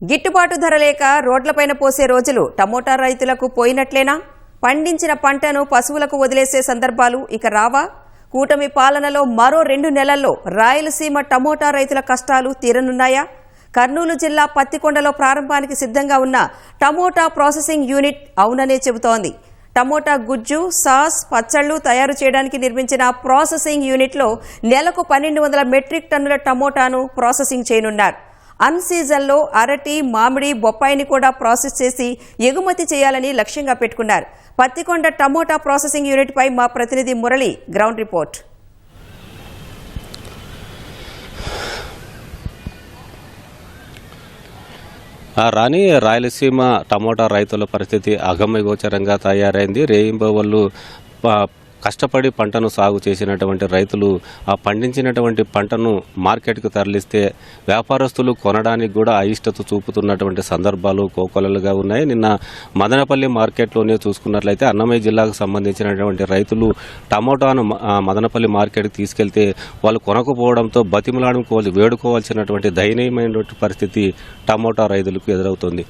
గిట్టుబాటు ధర లేక రోడ్లపైన పోసే రోజులు టమోటా రైతులకు పోయినట్లేనా? పండించిన పంటను పశువులకు వదిలేసే సందర్భాలు ఇక రావా? కూటమి పాలనలో మరో 2 నెలల్లో రాయలసీమ టమోటా రైతుల కష్టాలు తీరనున్నాయా? కర్నూలు జిల్లా పత్తికొండలో ప్రారంభానికి సిద్ధంగా ఉన్న టమోటా ప్రాసెసింగ్ యూనిట్ అవుననే చెబుతోంది. టమోటా గుజ్జు, సాస్, పచ్చళ్లు తయారు చేయడానికి నిర్మించిన ప్రాసెసింగ్ యూనిట్లో నెలకు 1200 మెట్రిక్ టన్నుల టమోటాను ప్రాసెసింగ్ చేయనున్నారు. అన్ సీజన్లో అరటి, మామిడి, బొప్పాయిని కూడా ప్రాసెస్ చేసి ఎగుమతి చేయాలని లక్ష్యంగా పెట్టుకున్నారు. పత్తికొండ టమోటా ప్రాసెసింగ్ యూనిట్ పై మా ప్రతినిధి మురళి గ్రౌండ్ రిపోర్ట్. రాని రాయలసీమ టమోటా రైతుల పరిస్థితి అగమ్యగోచరంగా తయారైంది. రేయింబవళ్ళు కష్టపడి పంటను సాగు చేసినటువంటి రైతులు ఆ పండించినటువంటి పంటను మార్కెట్కు తరలిస్తే వ్యాపారస్తులు కొనడానికి కూడా అయిష్టత చూపుతున్నటువంటి సందర్భాలు కోకొల్లలుగా ఉన్నాయి. నిన్న మదనపల్లి మార్కెట్లోనే చూసుకున్నట్లయితే అన్నమయ్య జిల్లాకు సంబంధించినటువంటి రైతులు టమోటాను మదనపల్లి మార్కెట్కి తీసుకెళ్తే వాళ్ళు కొనకపోవడంతో వేడుకోవాల్సినటువంటి దయనీయమైనటువంటి పరిస్థితి టమోటా రైతులకు ఎదురవుతుంది.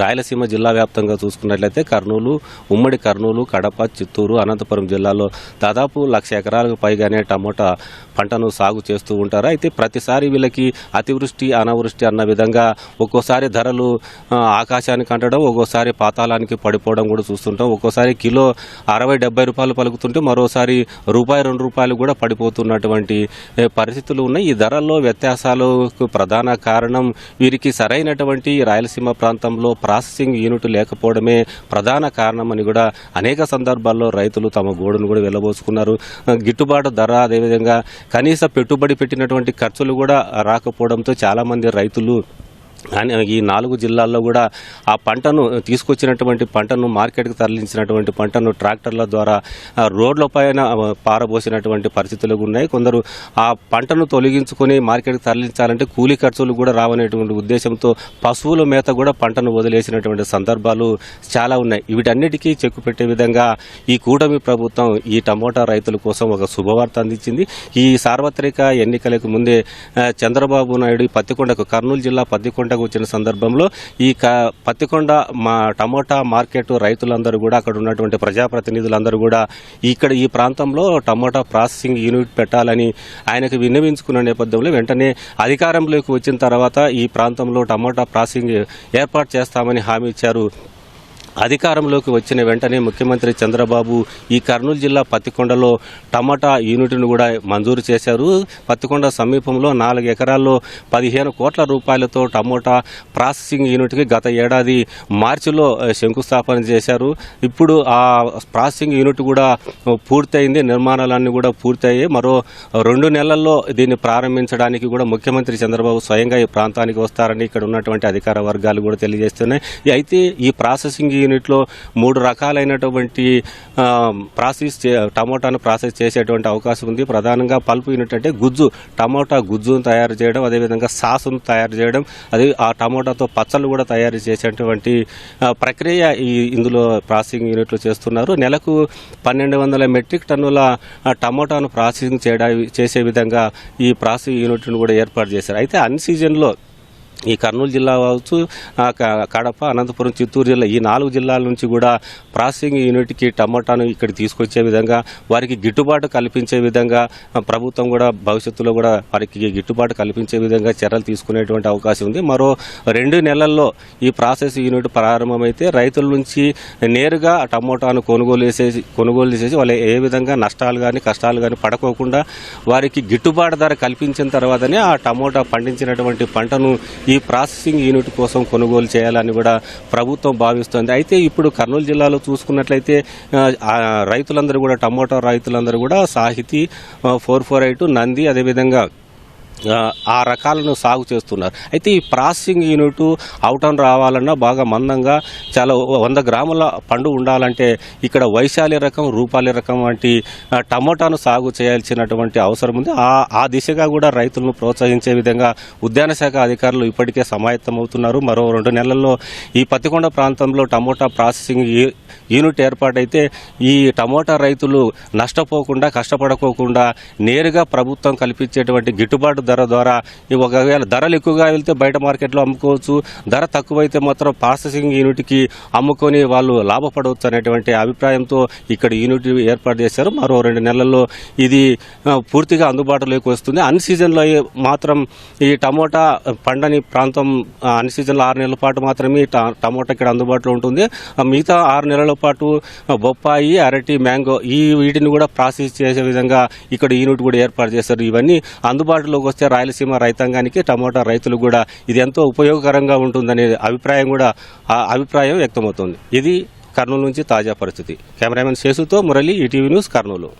రాయలసీమ జిల్లా వ్యాప్తంగా చూసుకున్నట్లయితే కర్నూలు, ఉమ్మడి కర్నూలు, కడప, చిత్తూరు, అనంతపురం జిల్లాలో దాదాపు 1,00,000 ఎకరాలకు పైగానే టమోటా పంటను సాగు చేస్తూ ఉంటారు. అయితే ప్రతిసారి వీళ్ళకి అతివృష్టి, అనావృష్టి అన్న విధంగా ఒక్కోసారి ధరలు ఆకాశానికి అంటడం, ఒక్కోసారి పాతాళానికి పడిపోవడం కూడా చూస్తుంటాం. ఒక్కోసారి కిలో 60-70 రూపాయలు పలుకుతుంటే మరోసారి ₹1-2 కూడా పడిపోతున్నటువంటి పరిస్థితులు ఉన్నాయి. ఈ ధరల్లో వ్యత్యాసాలకు ప్రధాన కారణం వీరికి సరైనటువంటి రాయలసీమ ప్రాంతంలో ప్రాసెసింగ్ యూనిట్ లేకపోవడమే ప్రధాన కారణమని కూడా అనేక సందర్భాల్లో రైతులు తమ గోడును కూడా వెళ్లబోసుకున్నారు. గిట్టుబాటు ధర, అదేవిధంగా కనీస పెట్టుబడి పెట్టినటువంటి ఖర్చులు కూడా రాకపోవడంతో చాలా మంది రైతులు ఈ 4 జిల్లాల్లో కూడా ఆ పంటను తీసుకొచ్చినటువంటి పంటను మార్కెట్కి తరలించినటువంటి పంటను ట్రాక్టర్ల ద్వారా రోడ్ల పైన పారబోసినటువంటి పరిస్థితులు ఉన్నాయి. కొందరు ఆ పంటను తొలగించుకొని మార్కెట్కి తరలించాలంటే కూలీ ఖర్చులు కూడా రావనేటువంటి ఉద్దేశంతో పశువుల మేత కూడా పంటను వదిలేసినటువంటి సందర్భాలు చాలా ఉన్నాయి. వీటన్నిటికీ చెక్కు పెట్టే విధంగా ఈ కూటమి ప్రభుత్వం ఈ టమోటా రైతుల కోసం ఒక శుభవార్త అందించింది. ఈ సార్వత్రిక ఎన్నికలకు ముందే చంద్రబాబు నాయుడు పత్తికొండకు, కర్నూలు జిల్లా పత్తికొండ వచ్చిన సందర్భంలో ఈ పత్తికొండ టమోటా మార్కెట్ రైతులందరూ కూడా, అక్కడ ఉన్నటువంటి ప్రజాప్రతినిధులందరూ కూడా ఈ ప్రాంతంలో టమోటా ప్రాసెసింగ్ యూనిట్ పెట్టాలని ఆయనకు విన్నవించుకున్న నేపథ్యంలో వెంటనే అధికారంలోకి వచ్చిన తర్వాత ఈ ప్రాంతంలో టమోటా ప్రాసెసింగ్ ఏర్పాటు చేస్తామని హామీ ఇచ్చారు. అధికారంలోకి వచ్చిన వెంటనే ముఖ్యమంత్రి చంద్రబాబు ఈ కర్నూలు జిల్లా పత్తికొండలో టమాటా యూనిట్ను కూడా మంజూరు చేశారు. పత్తికొండ సమీపంలో 4 ఎకరాల్లో 15 కోట్ల రూపాయలతో టమోటా ప్రాసెసింగ్ యూనిట్కి గత ఏడాది మార్చిలో శంకుస్థాపన చేశారు. ఇప్పుడు ఆ ప్రాసెసింగ్ యూనిట్ కూడా పూర్తయింది, నిర్మాణాలన్నీ కూడా పూర్తయ్యాయి. మరో 2 నెలల్లో దీన్ని ప్రారంభించడానికి కూడా ముఖ్యమంత్రి చంద్రబాబు స్వయంగా ఈ ప్రాంతానికి వస్తారని ఇక్కడ ఉన్నటువంటి అధికార వర్గాలు కూడా తెలియజేస్తున్నాయి. అయితే ఈ ప్రాసెసింగ్ యూనిట్లో 3 రకాలైనటువంటి టమోటాను ప్రాసెస్ చేసేటువంటి అవకాశం ఉంది. ప్రధానంగా పల్ప్ యూనిట్ అంటే టమోటా గుజ్జును తయారు చేయడం, అదేవిధంగా సాసును తయారు చేయడం, అదే ఆ టమోటాతో పచ్చళ్ళు కూడా తయారు చేసేటువంటి ప్రక్రియ ఇందులో ప్రాసెసింగ్ యూనిట్లు చేస్తున్నారు. నెలకు 1200 మెట్రిక్ టన్నుల టమోటాను ప్రాసెసింగ్ చేసే విధంగా ఈ ప్రాసెసింగ్ యూనిట్ను కూడా ఏర్పాటు చేశారు. అయితే అన్ సీజన్లో ఈ కర్నూలు జిల్లా కావచ్చు, కడప, అనంతపురం, చిత్తూరు జిల్లా, ఈ 4 జిల్లాల నుంచి కూడా ప్రాసెసింగ్ యూనిట్కి టమోటాను ఇక్కడ తీసుకొచ్చే విధంగా, వారికి గిట్టుబాటు కల్పించే విధంగా ప్రభుత్వం కూడా భవిష్యత్తులో కూడా వారికి గిట్టుబాటు కల్పించే విధంగా చర్యలు తీసుకునేటువంటి అవకాశం ఉంది. మరో 2 నెలల్లో ఈ ప్రాసెస్ యూనిట్ ప్రారంభమైతే రైతుల నుంచి నేరుగా టమోటాను కొనుగోలు చేసి వాళ్ళు ఏ విధంగా నష్టాలు కానీ కష్టాలు కానీ పడుకోకుండా వారికి గిట్టుబాటు ధర కల్పించిన తర్వాతనే ఆ టమోటా పండించినటువంటి పంటను ఈ ప్రాసెసింగ్ యూనిట్ కోసం కొనుగోలు చేయాలని కూడా ప్రభుత్వం భావిస్తోంది. అయితే ఇప్పుడు కర్నూలు జిల్లాలో చూసుకున్నట్లయితే రైతులందరూ కూడా, టమోటా రైతులందరూ కూడా సాహితీ, 448, నంది, అదేవిధంగా ఆ రకాలను సాగు చేస్తున్నారు. అయితే ఈ ప్రాసెసింగ్ యూనిట్ అవుటౌన్ రావాలన్నా బాగా మందంగా చాలా 100 గ్రాముల పండు ఉండాలంటే ఇక్కడ వైశాలి రకం, రూపాలి రకం వంటి టమోటాను సాగు చేయాల్సినటువంటి అవసరం ఉంది. ఆ దిశగా కూడా రైతులను ప్రోత్సహించే విధంగా ఉద్యాన శాఖ అధికారులు ఇప్పటికే సమాయత్తమవుతున్నారు. మరో 2 నెలల్లో ఈ పత్తికొండ ప్రాంతంలో టమోటా ప్రాసెసింగ్ యూనిట్ ఏర్పాటైతే ఈ టమోటా రైతులు నష్టపోకుండా, కష్టపడకోకుండా నేరుగా ప్రభుత్వం కల్పించేటువంటి గిట్టుబాటు ధర ద్వారా ఒకవేళ ధరలు ఎక్కువగా వెళ్తే బయట మార్కెట్లో అమ్ముకోవచ్చు, ధర తక్కువైతే మాత్రం ప్రాసెసింగ్ యూనిట్కి అమ్ముకొని వాళ్ళు లాభపడవచ్చు అనేటువంటి అభిప్రాయంతో ఇక్కడ యూనిట్ ఏర్పాటు చేశారు. మరో 2 నెలల్లో ఇది పూర్తిగా అందుబాటులోకి వస్తుంది. అన్ సీజన్లో మాత్రం ఈ టమోటా పండని ప్రాంతం అన్ సీజన్లో 6 నెలల పాటు మాత్రమే టమోటా ఇక్కడ అందుబాటులో ఉంటుంది. మిగతా 6 నెలల పాటు బొప్పాయి, అరటి, మ్యాంగో వీటిని కూడా ప్రాసెస్ చేసే విధంగా ఇక్కడ యూనిట్ కూడా ఏర్పాటు చేశారు. ఇవన్నీ అందుబాటులోకి వస్తే రాయలసీమ రైతాంగానికి, టమోటా రైతులకు కూడా ఇది ఎంతో ఉపయోగకరంగా ఉంటుందనే అభిప్రాయం వ్యక్తమవుతుంది. ఇది కర్నూలు నుంచి తాజా పరిస్థితి. కెమెరామెన్ శేషుతో మురళి, ఈటీవీ న్యూస్, కర్నూలు.